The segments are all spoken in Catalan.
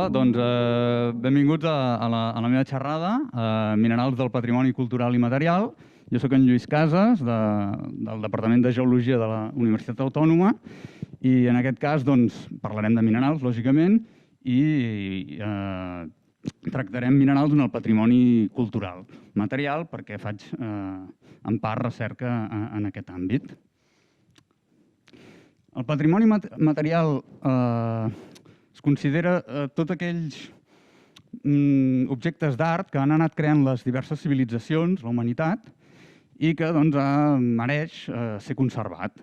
Hola, doncs benvinguts a la meva xerrada, Minerals del Patrimoni Cultural i Material. Jo sóc en Lluís Casas, del Departament de Geologia de la Universitat Autònoma, i en aquest cas parlarem de minerals, lògicament, i tractarem minerals en el patrimoni cultural. Material, perquè faig en part recerca en aquest àmbit. El patrimoni material es considera tots aquells objectes d'art que han anat creant les diverses civilitzacions, la humanitat, i que mereix ser conservat.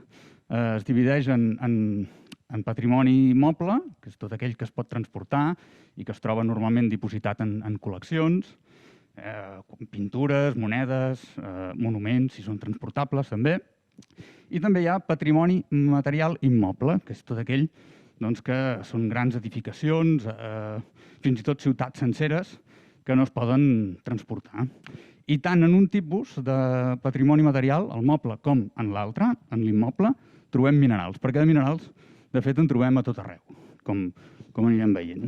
Es divideix en patrimoni moble, que és tot aquell que es pot transportar i que es troba normalment dipositat en col·leccions, pintures, monedes, monuments, si són transportables també. I també hi ha patrimoni material immoble, que és tot aquell que són grans edificacions, fins i tot ciutats senceres, que no es poden transportar. I tant en un tipus de patrimoni material, el moble, com en l'altre, en l'immoble, trobem minerals, perquè de minerals, de fet, en trobem a tot arreu, com anirem veient.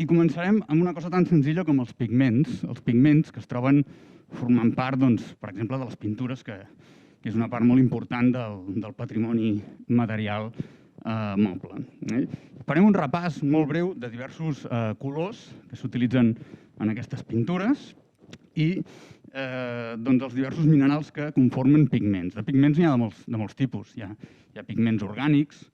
I començarem amb una cosa tan senzilla com els pigments que es troben formant part, per exemple, de les pintures, que és una part molt important del patrimoni material moble. Farem un repàs molt breu de diversos colors que s'utilitzen en aquestes pintures i els diversos minerals que conformen pigments. De pigments n'hi ha de molts tipus. Hi ha pigments orgànics,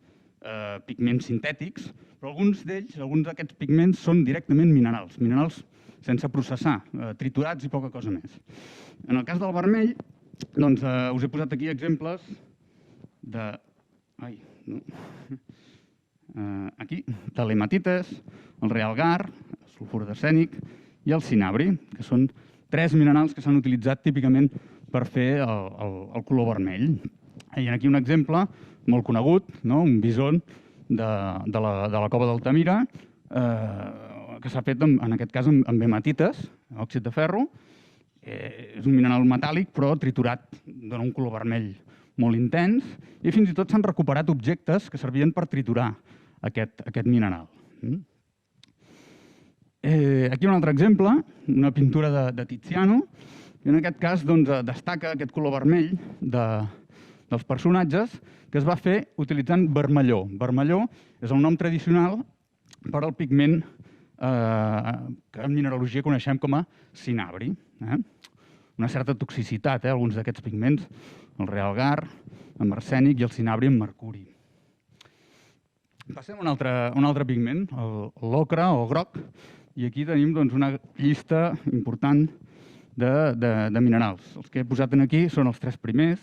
pigments sintètics, però alguns d'aquests pigments són directament minerals, minerals sense processar, triturats i poca cosa més. En el cas del vermell, us he posat aquí exemples de l'hematites, el realgar, el sulfur d'arsènic i el cinabri, que són 3 minerals que s'han utilitzat típicament per fer el color vermell. Hi ha aquí un exemple molt conegut, un bison de la cova d'Altamira, que s'ha fet en aquest cas amb hematites, òxid de ferro. És un mineral metàl·lic però triturat, dona un color vermell molt intens, i fins i tot s'han recuperat objectes que servien per triturar aquest mineral. Aquí un altre exemple, una pintura de Tiziano, i en aquest cas destaca aquest color vermell dels personatges que es va fer utilitzant vermelló. Vermelló és el nom tradicional per al pigment que en mineralogia coneixem com a cinabri. Una certa toxicitat, alguns d'aquests pigments, el realgar amb arsènic i el cinabri amb mercuri. Passem a un altre pigment, l'ocre o groc, i aquí tenim una llista important de minerals. Els que he posat aquí són els 3 primers,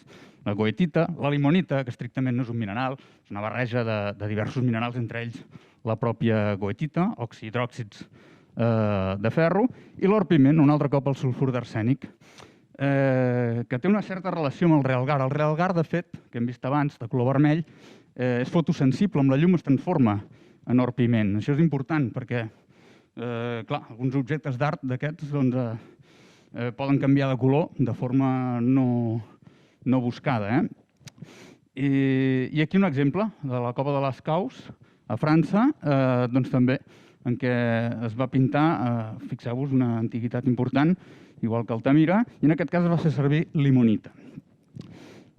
la goethita, la limonita, que estrictament no és un mineral, és una barreja de diversos minerals, entre ells la pròpia goethita, hidròxids de ferro, i l'orpiment, un altre cop el sulfur d'arsènic, que té una certa relació amb el realgar. El realgar, de fet, que hem vist abans, de color vermell, és fotosensible, amb la llum es transforma en orpiment. Això és important perquè, clar, alguns objectes d'art d'aquests poden canviar de color de forma no buscada. I aquí un exemple de la cova de les Caus, a França, també, en què es va pintar, fixeu-vos, una antiguitat important, igual que Altamira, i en aquest cas es va fer servir limonita.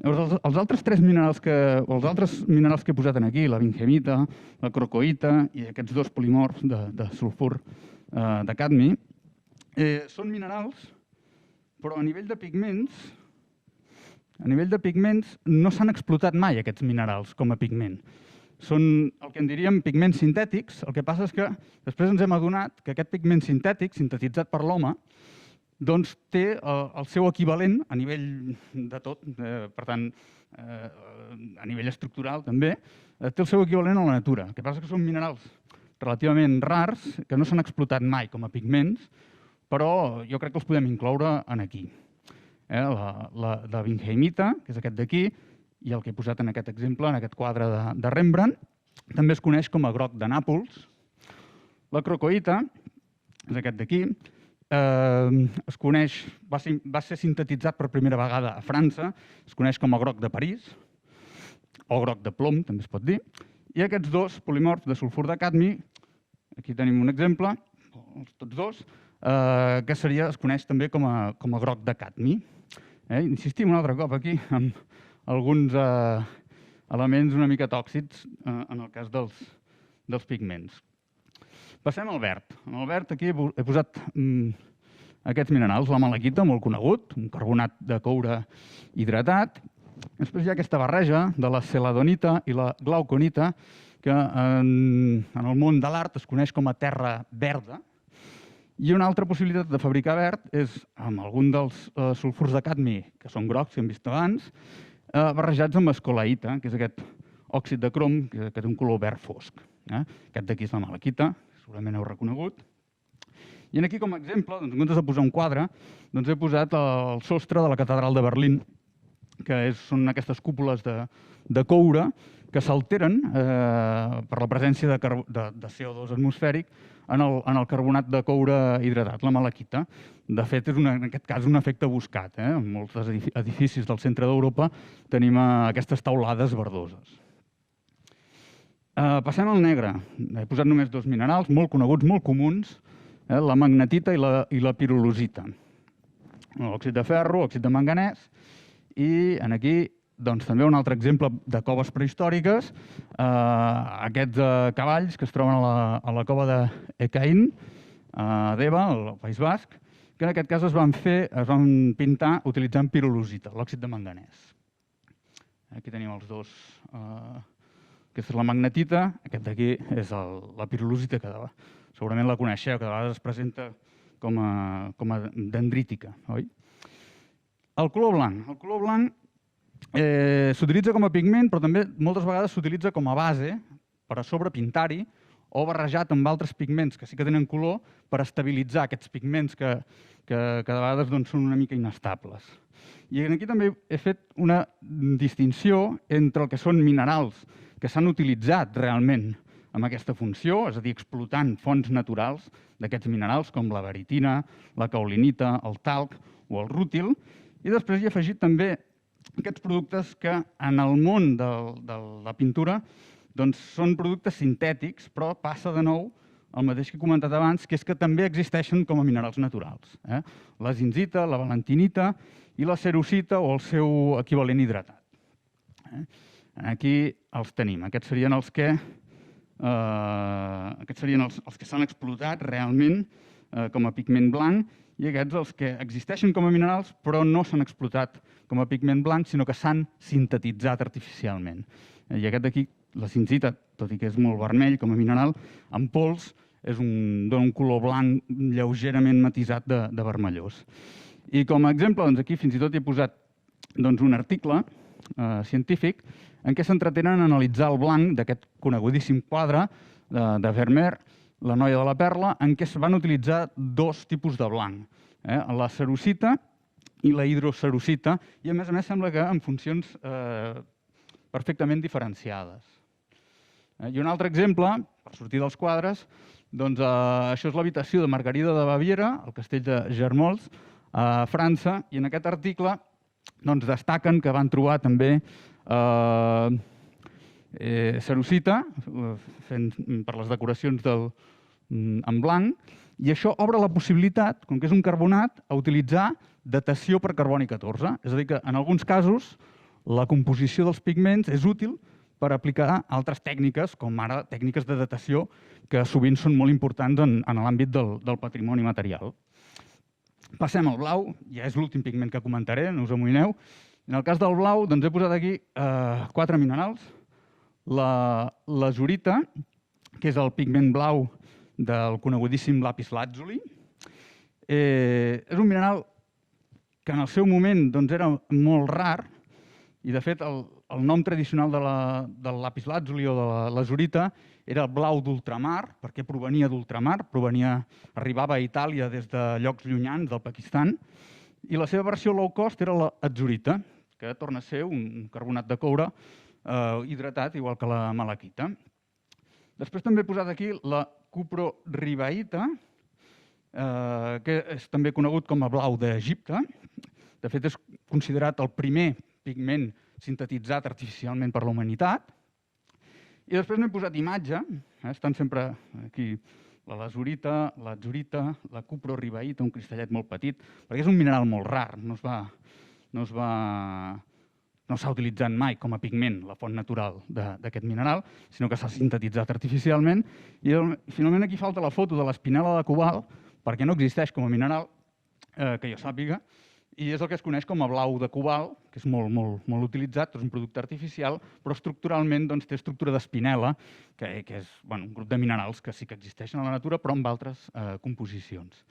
Llavors, els altres 3 minerals els altres minerals que he posat aquí, la vinhemita, la crocoïta i aquests 2 polimorfs de sulfur de cadmi, són minerals, però a nivell de pigments no s'han explotat mai aquests minerals com a pigment. Són el que en diríem pigments sintètics, el que passa és que després ens hem adonat que aquest pigment sintètic, sintetitzat per l'home, té el seu equivalent a nivell de tot, per tant, a nivell estructural també, té el seu equivalent a la natura. El que passa és que són minerals relativament rars, que no s'han explotat mai com a pigments, però jo crec que els podem incloure aquí. La vinhemita, que és aquest d'aquí, i el que he posat en aquest exemple, en aquest quadre de Rembrandt, també es coneix com a groc de Nàpols. La crocoïta, és aquest d'aquí, es coneix, va ser sintetitzat per primera vegada a França, es coneix com a groc de París, o groc de plom, també es pot dir, i aquests 2 polimorfs de sulfur de cadmi Aquí tenim un exemple, tots dos, que es coneix també com a groc de cadmi. Insistim un altre cop aquí amb alguns elements una mica tòxics en el cas dels pigments. Passem al verd. En el verd aquí he posat aquests minerals, la malaquita, molt conegut, un carbonat de coure hidratat. Després hi ha aquesta barreja de la celadonita i la glauconita, que en el món de l'art es coneix com a terra verda. I una altra possibilitat de fabricar verd és amb algun dels sulfurs de cadmi, que són grocs, que hem vist abans, barrejats amb escolaïta, que és aquest òxid de crom, que té un color verd fosc. Aquest d'aquí és la malaquita, segurament heu reconegut. I aquí, com a exemple, en comptes de posar un quadre, he posat el sostre de la catedral de Berlín, que són aquestes cúpules de coure que s'alteren per la presència de CO2 atmosfèric en el carbonat de coure hidratat, la malaquita. De fet, és en aquest cas un efecte buscat. En molts edificis del centre d'Europa tenim aquestes taulades verdoses. Passem al negre. He posat només dos minerals molt coneguts, molt comuns, la magnetita i la pirolusita. Òxid de ferro, òxid de manganès, i aquí també un altre exemple de coves prehistòriques, aquests cavalls que es troben a la cova d'Ekain, a Deva, al País Basc, que en aquest cas es van pintar utilitzant pirolusita, l'òxid de manganès. Aquí tenim els dos. Aquesta és la magnetita, aquest d'aquí és la pirolusita, que segurament la coneixeu, que de vegades es presenta com a dendrítica, oi? El color blanc. El color blanc s'utilitza com a pigment, però també moltes vegades s'utilitza com a base per a sobrepintar-hi o barrejat amb altres pigments que sí que tenen color per estabilitzar aquests pigments que de vegades són una mica inestables. I aquí també he fet una distinció entre el que són minerals que s'han utilitzat realment amb aquesta funció, és a dir, explotant fonts naturals d'aquests minerals com la baritina, la caolinita, el talc o el rútil, i després hi he afegit també aquests productes que en el món de la pintura són productes sintètics, però passa de nou el mateix que he comentat abans, que és que també existeixen com a minerals naturals. La zincita, la valentinita i la cerussita o el seu equivalent hidratat. Aquí els tenim. Aquests serien els que s'han explotat realment com a pigment blanc i aquests els que existeixen com a minerals però no s'han explotat com a pigment blanc, sinó que s'han sintetitzat artificialment. I aquest d'aquí, la zincita, tot i que és molt vermell com a mineral, en pols dona un color blanc lleugerament matisat de vermellós. I com a exemple, aquí fins i tot he posat un article científic en què s'entretenen a analitzar el blanc d'aquest conegudíssim quadre de Vermeer, La noia de la perla, en què es van utilitzar dos tipus de blanc, la cerussita i la hidrocerussita, i a més sembla que en funcions perfectament diferenciades. I un altre exemple, per sortir dels quadres, això és l'habitació de Margarida de Baviera, al castell de Germolles, a França, i en aquest article destaquen que van trobar també cerussita per les decoracions en blanc, i això obre la possibilitat, com que és un carbonat, a utilitzar datació per carboni 14. És a dir, que en alguns casos la composició dels pigments és útil per aplicar altres tècniques, com ara tècniques de datació, que sovint són molt importants en l'àmbit del patrimoni material. Passem al blau, ja és l'últim pigment que comentaré, no us amoïneu. En el cas del blau, he posat aquí 4 minerals. La zurita, que és el pigment blau del conegudíssim lapis lazuli. És un mineral que en el seu moment era molt rar, i de fet el nom tradicional del lapis lazuli o de la lazurita era blau d'ultramar, perquè provenia d'ultramar, arribava a Itàlia des de llocs llunyans del Pakistan, i la seva versió low cost era l'atzurita, que torna a ser un carbonat de coure hidratat, igual que la malaquita. Després també he posat aquí la cuproribaïta, que és també conegut com a blau d'Egipte. De fet, és considerat el primer pigment sintetitzat artificialment per la humanitat. I després n'he posat imatge, estan sempre aquí la lasurita, l'atzurita, la cuprorribaïta, un cristallet molt petit, perquè és un mineral molt rar, no s'ha utilitzat mai com a pigment, la font natural d'aquest mineral, sinó que s'ha sintetitzat artificialment. I finalment aquí falta la foto de l'espinel·la de cobalt, perquè no existeix com a mineral, que jo sàpiga, i és el que es coneix com a blau de cobalt, que és molt utilitzat, és un producte artificial, però estructuralment té estructura d'espinel·la, que és un grup de minerals que sí que existeixen a la natura, però amb altres composicions.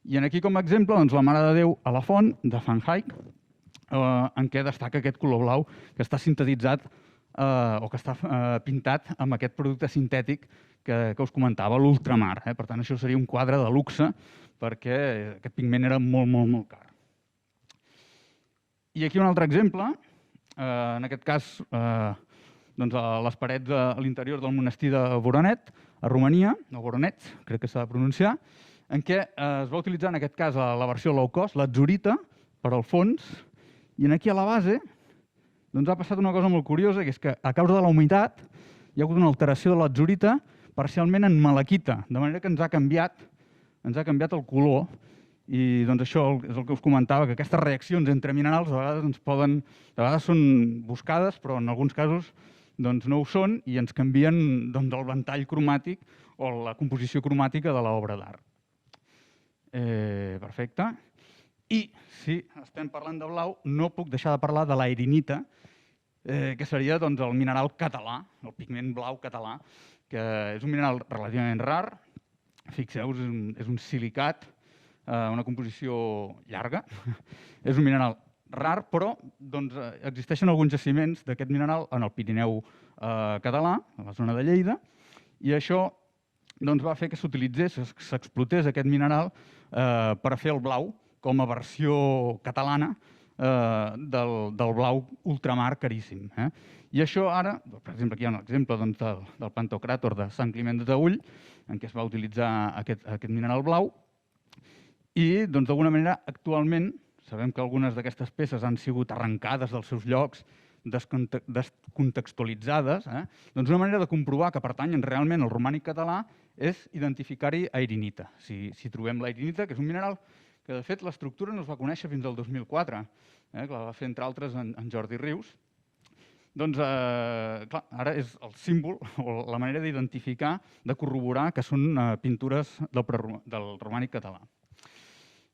I aquí, com a exemple, la Mare de Déu a la Font, de Van Eyck, en què destaca aquest color blau que està sintetitzat o que està pintat amb aquest producte sintètic que us comentava, l'ultramar. Per tant, això seria un quadre de luxe, perquè aquest pigment era molt car. I aquí un altre exemple, en aquest cas a les parets a l'interior del monestir de Voronet, a Romania, o Voronets, crec que s'ha de pronunciar, en què es va utilitzar en aquest cas la versió low cost, l'atzurita, per al fons, i aquí a la base ha passat una cosa molt curiosa, que és que a causa de la humitat hi ha hagut una alteració de l'atzurita parcialment en malaquita, de manera que ens ha canviat el color. I això és el que us comentava, que aquestes reaccions entre minerals a vegades són buscades, però en alguns casos no ho són i ens canvien el ventall cromàtic o la composició cromàtica de l'obra d'art. Perfecte. I si estem parlant de blau, no puc deixar de parlar de l'airinita, que seria el mineral català, el pigment blau català, que és un mineral relativament rar. Fixeu-vos, és un silicat, una composició llarga. És un mineral rar, però existeixen alguns jaciments d'aquest mineral en el Pirineu català, a la zona de Lleida, i això va fer que s'utilitzés, s'explotés aquest mineral per fer el blau com a versió catalana del blau ultramar caríssim. I això ara, per exemple, aquí hi ha un exemple del pantocràtor de Sant Climent de Taüll, en què es va utilitzar aquest mineral blau, i d'alguna manera actualment sabem que algunes d'aquestes peces han sigut arrencades dels seus llocs, descontextualitzades. Una manera de comprovar que pertanyen realment al romànic català és identificar-hi airinita. Si trobem l'airinita, que és un mineral que de fet l'estructura no es va conèixer fins al 2004, que la va fer entre altres en Jordi Rius, ara és el símbol o la manera d'identificar, de corroborar que són pintures del romànic català.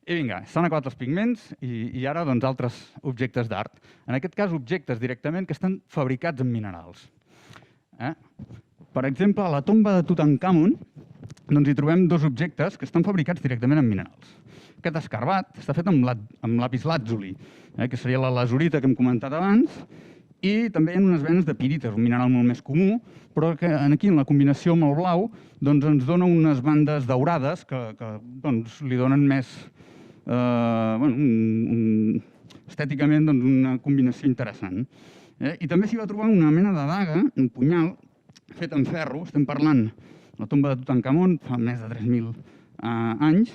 I vinga, s'han acabat els pigments i ara altres objectes d'art. En aquest cas, objectes directament que estan fabricats en minerals. Per exemple, a la tomba de Tutankamon hi trobem dos objectes que estan fabricats directament en minerals. Aquest escarbat està fet amb lapislàtzuli, que seria la lasurita que hem comentat abans, i també hi ha unes venes de pirita, un mineral molt més comú, però que aquí, en la combinació amb el blau, ens dona unes bandes daurades que li donen més estèticament una combinació interessant. I també s'hi va trobar una mena de daga, un punyal, fet en ferro. Estem parlant de la tomba de Tutankamon fa més de 3.000 anys,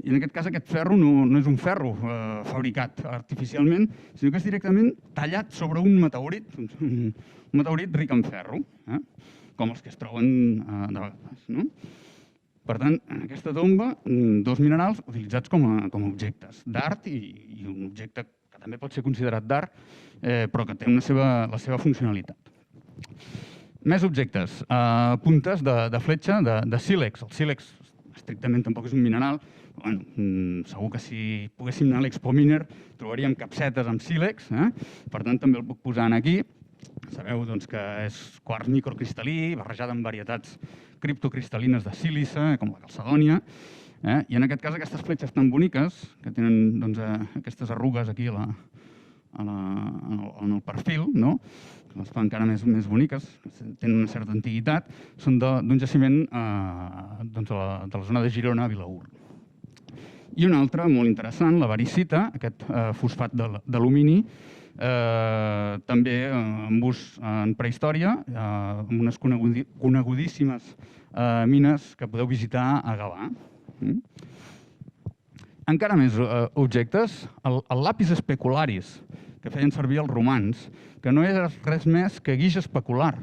i en aquest cas aquest ferro no és un ferro fabricat artificialment, sinó que és directament tallat sobre un meteorit ric en ferro, com els que es troben de vegades. Per tant, en aquesta tomba, dos minerals utilitzats com a objectes d'art i un objecte que també pot ser considerat d'art, però que té la seva funcionalitat. Més objectes. Puntes de fletxa de sílex. El sílex estrictament tampoc és un mineral. Segur que si poguéssim anar a l'Expo Miner trobaríem capsetes amb sílex. Per tant, també el puc posar aquí. Sabeu que és quars microcristal·lí, barrejat amb varietats criptocristal·lines de sílice, com la calcedònia. I en aquest cas, aquestes fletxes tan boniques, que tenen aquestes arrugues aquí en el perfil, que les fan encara més boniques, tenen una certa antiguitat, són d'un jaciment de la zona de Girona, a Vilaür. I una altra, molt interessant, la varicita, aquest fosfat d'alumini, també amb ús en prehistòria, amb unes conegudíssimes mines que podeu visitar a Gavà. Encara més objectes, el lapis specularis, que feien servir els romans, que no és res més que guix especular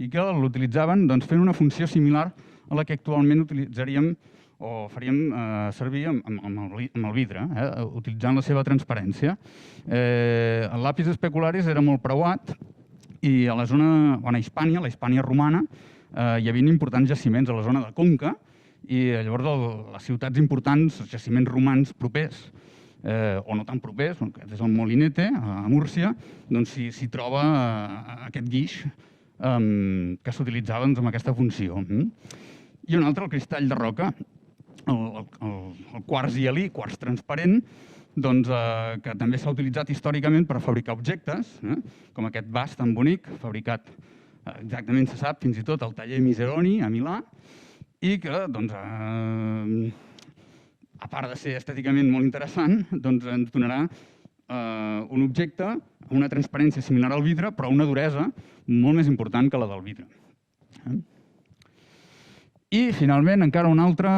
i que l'utilitzaven fent una funció similar a la que actualment utilitzaríem o faríem servir amb el vidre, utilitzant la seva transparència. El lapis specularis era molt preuat i a la zona, a Hispània, la Hispània romana, hi havia importants jaciments a la zona de Conca i llavors les ciutats importants, els jaciments romans propers, o no tan propers, des del Molinete, a Múrcia, doncs s'hi troba aquest guix que s'utilitzava amb aquesta funció. I un altre, el cristall de roca, el quars hialí, quars transparent, que també s'ha utilitzat històricament per fabricar objectes, com aquest vas tan bonic, fabricat exactament, se sap, fins i tot al taller Miseroni, a Milà, i que, a part de ser estèticament molt interessant, ens donarà un objecte amb una transparència similar al vidre, però una duresa molt més important que la del vidre. I, finalment, encara un altre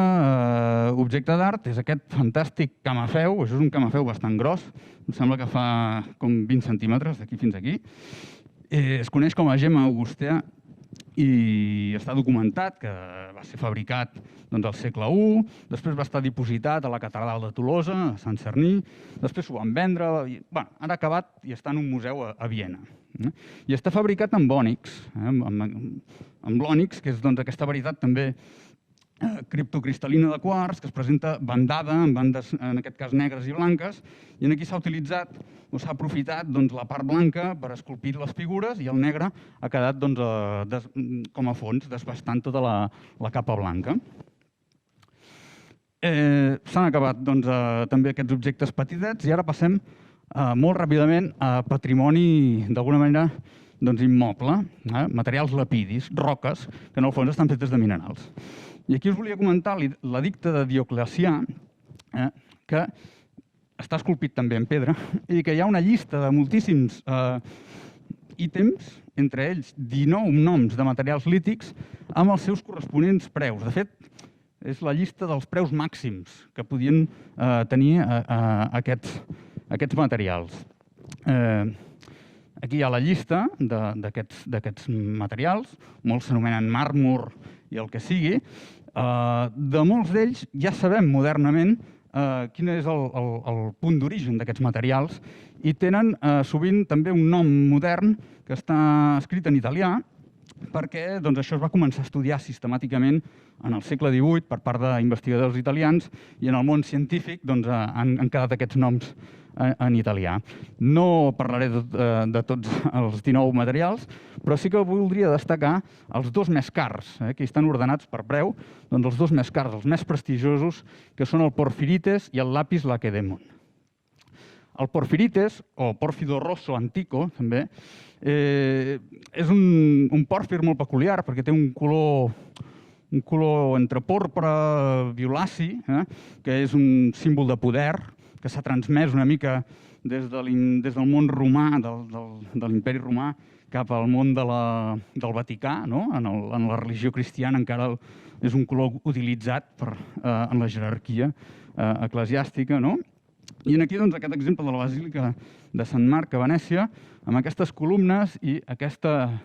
objecte d'art és aquest fantàstic camafeu. Això és un camafeu bastant gros, em sembla que fa com 20 centímetres d'aquí fins aquí. Es coneix com a gemma augustea i està documentat que va ser fabricat al segle I, després va estar dipositat a la catedral de Tolosa, a Sant Cerní, després s'ho van vendre, han acabat i està en un museu a Viena. I està fabricat amb ònix, amb l'ònix, que és aquesta varietat també criptocristal·lina de quars, que es presenta bandada, amb bandes, en aquest cas, negres i blanques, i aquí s'ha utilitzat o s'ha aprofitat la part blanca per esculpir les figures i el negre ha quedat com a fons, desbastant tota la capa blanca. S'han acabat també aquests objectes petitets i ara passem molt ràpidament a patrimoni, d'alguna manera, immoble, materials lapidis, roques, que en el fons estan fetes de minerals. I aquí us volia comentar l'edicte de Dioclecià, que està esculpit també en pedra, i que hi ha una llista de moltíssims ítems, entre ells 19 noms de materials lítics, amb els seus corresponents preus. De fet, és la llista dels preus màxims que podien tenir aquests materials. Aquí hi ha la llista d'aquests materials, molts s'anomenen màrmor i el que sigui. De molts d'ells ja sabem modernament quin és el punt d'origen d'aquests materials i tenen sovint també un nom modern que està escrit en italià perquè això es va començar a estudiar sistemàticament en el segle XVIII per part d'investigadors italians i en el món científic han quedat aquests noms en italià. No parlaré de tots els 19 materials, però sí que voldria destacar els dos més cars, que estan ordenats per preu, els dos més cars, els més prestigiosos, que són el porfirites i el lapis laquedèmon. El porfirites, o pórfido rosso antico, també, és un pòrfir molt peculiar perquè té un color entre porpra violaci, que és un símbol de poder, que s'ha transmès una mica des del món romà, de l'imperi romà, cap al món del Vaticà. En la religió cristiana encara és un color utilitzat en la jerarquia eclesiàstica. I aquí aquest exemple de la Basílica de Sant Marc a Venècia, amb aquestes columnes i aquesta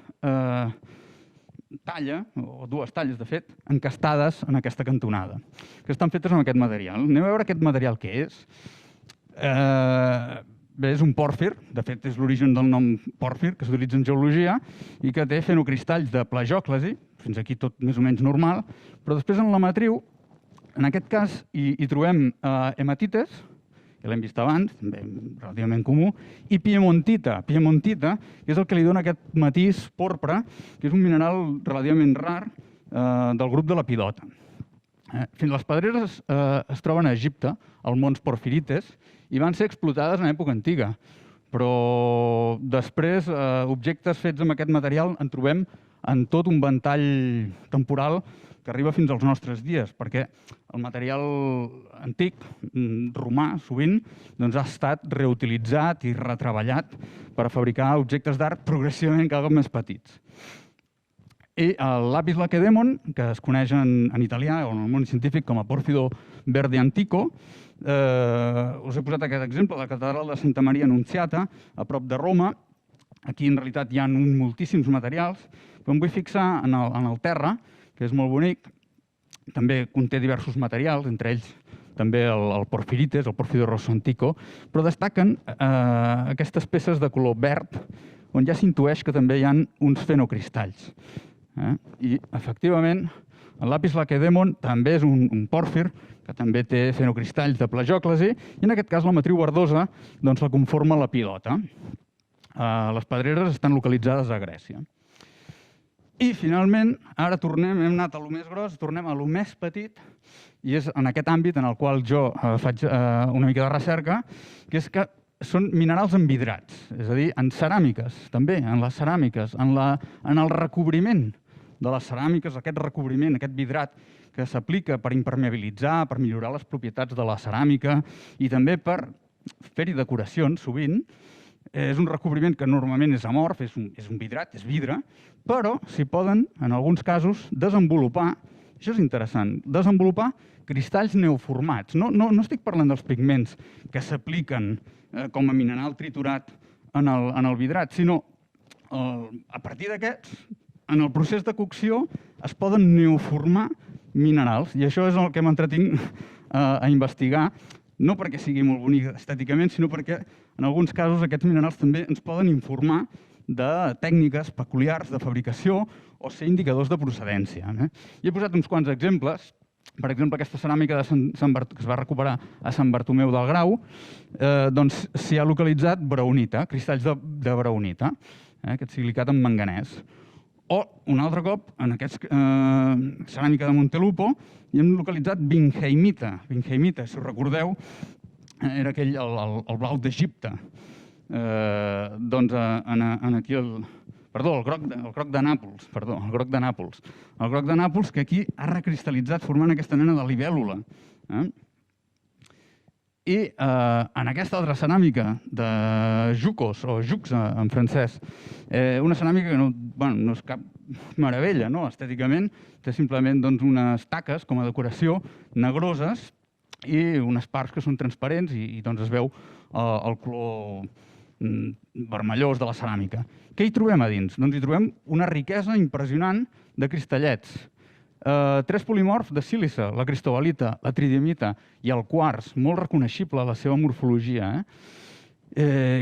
talla, o dues talles de fet, encastades en aquesta cantonada, que estan fetes amb aquest material. Anem a veure aquest material què és. Bé, és un pòrfir, de fet és l'origen del nom pòrfir, que s'utilitza en geologia, i que té fenocristalls de plagiòclasi, fins aquí tot més o menys normal, però després en la matriu, en aquest cas, hi trobem hematites, que l'hem vist abans, també relativament comú, i piemontita, que és el que li dona aquest matís porpra, que és un mineral relativament rar del grup de l'epidota. Les pedreres es troben a Egipte, al mons porfirites, i van ser explotades en època antiga. Però després, objectes fets amb aquest material en trobem en tot un ventall temporal que arriba fins als nostres dies, perquè el material antic, romà, sovint, ha estat reutilitzat i retreballat per a fabricar objectes d'art progressivament cada cop més petits. I el lapis laquedèmon, que es coneix en italià o en el món científic com a pórfido verde antico, us he posat aquest exemple de la catedral de Santa Maria Annunziata, a prop de Roma. Aquí en realitat hi ha moltíssims materials, però em vull fixar en el terra, que és molt bonic, també conté diversos materials, entre ells també el porfirites, el pórfido rosso antico, però destaquen aquestes peces de color verd, on ja s'intueix que també hi ha uns fenocristalls. I, efectivament, el lapis laquedèmon també és un pòrfir, que també té fenocristalls de plagiòclasi, i en aquest cas la matriu verdosa la conforma la pilota. Les pedreres estan localitzades a Grècia. I, finalment, ara hem anat a lo més gros, tornem a lo més petit, i és en aquest àmbit en el qual jo faig una mica de recerca, que és que són minerals envidrats, és a dir, en ceràmiques, també, en les ceràmiques, en el recobriment de les ceràmiques, aquest recobriment, aquest vidrat que s'aplica per impermeabilitzar, per millorar les propietats de la ceràmica i també per fer-hi decoracions, sovint. És un recobriment que normalment és amorf, és un vidrat, és vidre, però s'hi poden, en alguns casos, desenvolupar, això és interessant, desenvolupar cristalls neoformats. No estic parlant dels pigments que s'apliquen com a mineral triturat en el vidrat, sinó a partir d'aquests, en el procés de cocció, es poden neoformar minerals, i això és el que m'entretinc a investigar, no perquè sigui molt bonic estèticament, sinó perquè en alguns casos aquests minerals també ens poden informar de tècniques peculiars de fabricació o ser indicadors de procedència. I he posat uns quants exemples. Per exemple, aquesta ceràmica que es va recuperar a Sant Bartomeu del Grau, doncs s'hi ha localitzat braunita, cristalls de braunita, aquest silicat amb manganès. O, un altre cop, en aquesta ceràmica de Montelupo, hi hem localitzat vinheimita. Vinheimita, si us recordeu, era aquell, el blau d'Egipte. Doncs aquí el groc de Nàpols. El groc de Nàpols, que aquí ha recristal·litzat formant aquesta mena de libèl·lula. I en aquesta altra ceràmica de Jucos, o Jux en francès, una ceràmica que no és cap meravella, estèticament, té simplement unes taques com a decoració negroses i unes parts que són transparents i es veu el color vermellós de la ceràmica. Què hi trobem a dins? Doncs hi trobem una riquesa impressionant de cristallets. 3 polimorfs de sílice, la cristobalita, la tridimita i el quars, molt reconeixible la seva morfologia.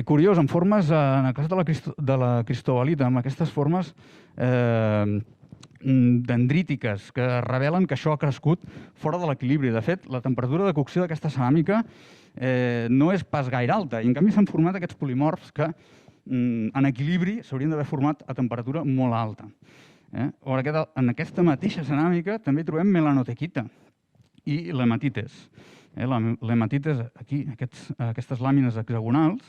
Curiós, en formes, en el cas de la cristobalita, amb aquestes formes dendrítiques que revelen que això ha crescut fora de l'equilibri. De fet, la temperatura de cocció d'aquesta ceràmica no és pas gaire alta i en canvi s'han format aquests polimorfs que en equilibri s'haurien d'haver format a temperatura molt alta. En aquesta mateixa ceràmica també hi trobem melanotequita i lematites. Lematites, aquí, aquestes làmines hexagonals,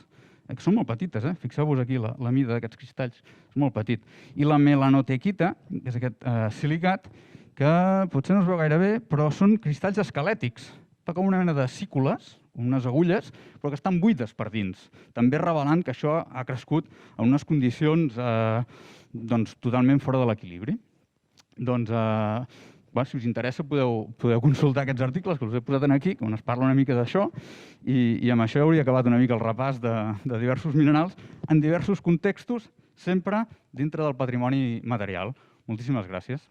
que són molt petites, fixeu-vos aquí la mida d'aquests cristalls, és molt petit. I la melanotequita, que és aquest silicat, que potser no es veu gaire bé, però són cristalls esquelètics. Fa com una mena de sícules, unes agulles, però que estan buides per dins, també revelant que això ha crescut en unes condicions totalment fora de l'equilibri. Doncs, si us interessa, podeu consultar aquests articles que us he posat aquí, on es parla una mica d'això, i amb això hauria acabat una mica el repàs de diversos minerals en diversos contextos, sempre dintre del patrimoni material. Moltíssimes gràcies.